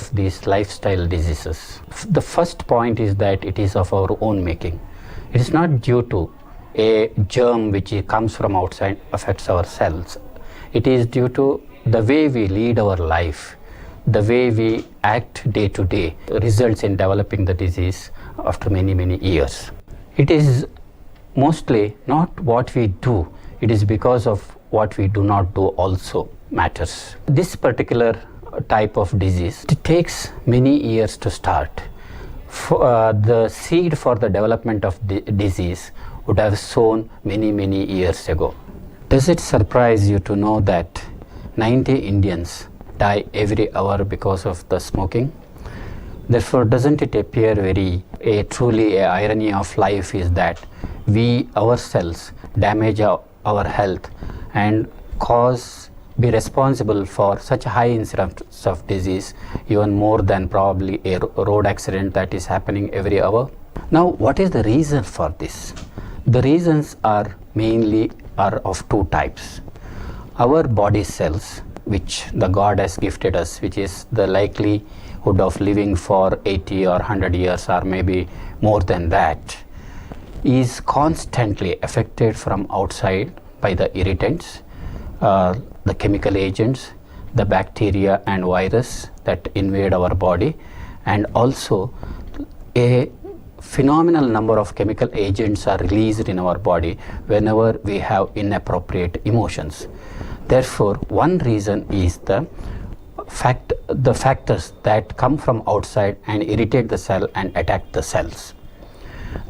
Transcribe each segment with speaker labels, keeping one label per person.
Speaker 1: These lifestyle diseases. The first point is that it is of our own making. It is not due to a germ which comes from outside affects our cells. It is due to the way we lead our life, the way we act day to day results in developing the disease after many years. It is mostly not what we do, it is because of what we do not do also matters. This particular type of disease, it takes many years to start. The seed for the development of the disease would have sown many years ago. Does it surprise you to know that 90 Indians die every hour because of the smoking? Therefore, doesn't it appear truly a irony of life is that we ourselves damage our health and be responsible for such a high incidence of disease, even more than probably a road accident that is happening every hour. Now, what is the reason for this? The reasons are mainly of two types. Our body cells, which the God has gifted us, which is the likelihood of living for 80 or 100 years or maybe more than that, is constantly affected from outside by the irritants, the chemical agents, the bacteria and virus that invade our body, and also a phenomenal number of chemical agents are released in our body whenever we have inappropriate emotions. Therefore, one reason is the factors that come from outside and irritate the cell and attack the cells.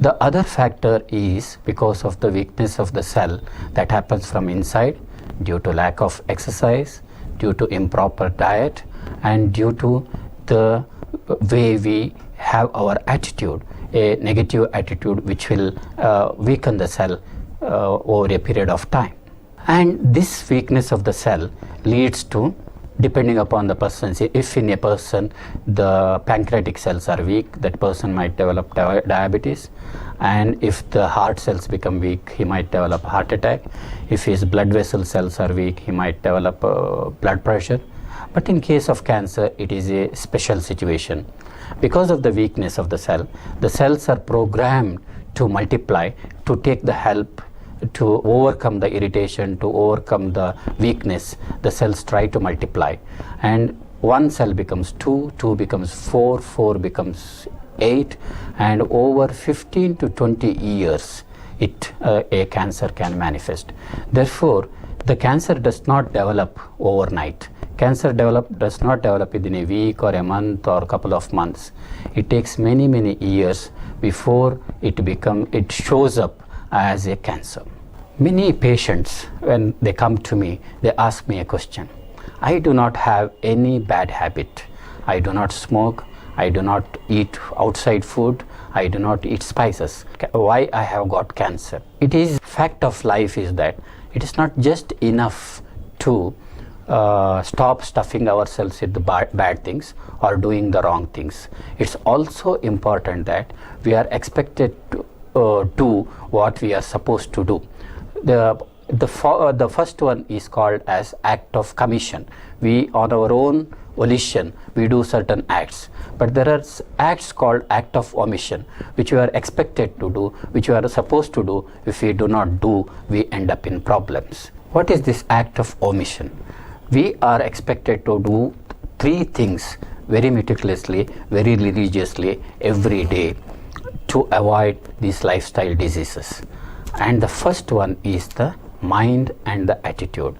Speaker 1: The other factor is because of the weakness of the cell that happens from inside due to lack of exercise, due to improper diet, and due to the way we have our attitude, a negative attitude which will weaken the cell over a period of time. And this weakness of the cell leads to, depending upon the person, if in a person the pancreatic cells are weak, that person might develop diabetes, and if the heart cells become weak, he might develop heart attack. If his blood vessel cells are weak, he might develop blood pressure. But in case of cancer, it is a special situation. Because of the weakness of the cells are programmed to multiply, to take the help, to overcome the irritation, to overcome the weakness. The cells try to multiply, and one cell becomes 2, 2 becomes 4, 4 becomes 8, and over 15 to 20 years a cancer can manifest. Therefore, the cancer does not develop overnight. Cancer does not develop within a week or a month or a couple of months. It takes many years before it shows up as a cancer. Many patients, when they come to me, they ask me a question. I do not have any bad habit. I do not smoke. I do not eat outside food. I do not eat spices. Why I have got cancer? It is fact of life is that it is not just enough to stop stuffing ourselves with the bad things or doing the wrong things. It's also important that we are expected to do what we are supposed to do. The first one is called as act of commission. We, on our own volition, we do certain acts, but there are acts called act of omission, which we are expected to do, which we are supposed to do. If we do not do, we end up in problems. What is this act of omission? We are expected to do 3 things very meticulously, very religiously every day to avoid these lifestyle diseases. And the first one is the mind and the attitude.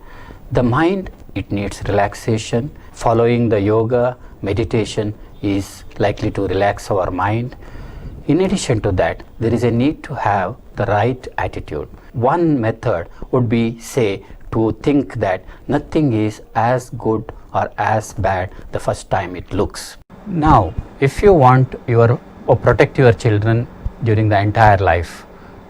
Speaker 1: The mind, it needs relaxation. Following the yoga, meditation is likely to relax our mind. In addition to that, there is a need to have the right attitude. One method would be, say, to think that nothing is as good or as bad the first time it looks. Now, if you want protect your children during the entire life,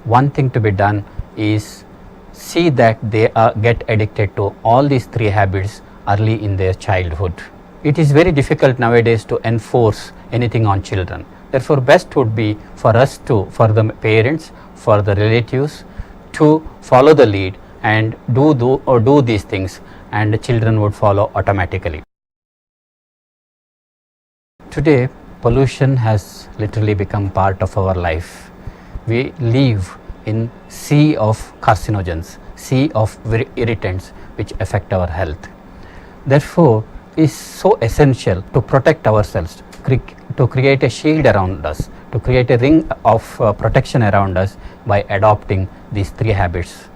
Speaker 1: one thing to be done is see that they get addicted to all these 3 habits early in their childhood. It is very difficult nowadays to enforce anything on children. Therefore, best would be for the parents, for the relatives to follow the lead and do these things, and the children would follow automatically. Today, pollution has literally become part of our life. We live in sea of carcinogens, sea of irritants which affect our health. Therefore, it's so essential to protect ourselves, to create a shield around us, to create a ring of protection around us by adopting these 3 habits.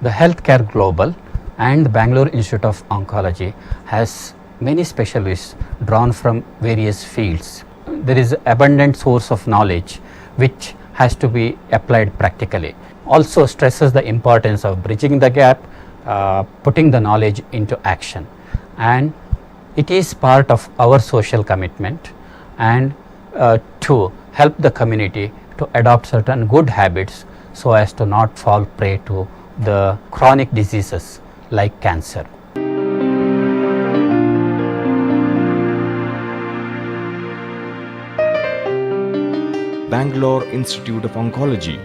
Speaker 1: The Healthcare Global and the Bangalore Institute of Oncology has many specialists drawn from various fields. There is abundant source of knowledge which has to be applied practically. Also stresses the importance of bridging the gap, putting the knowledge into action, and it is part of our social commitment and to help the community to adopt certain good habits so as to not fall prey to the chronic diseases like cancer.
Speaker 2: Bangalore Institute of Oncology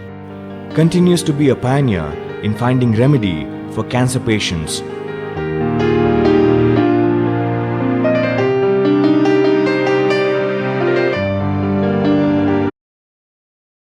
Speaker 2: continues to be a pioneer in finding remedy for cancer patients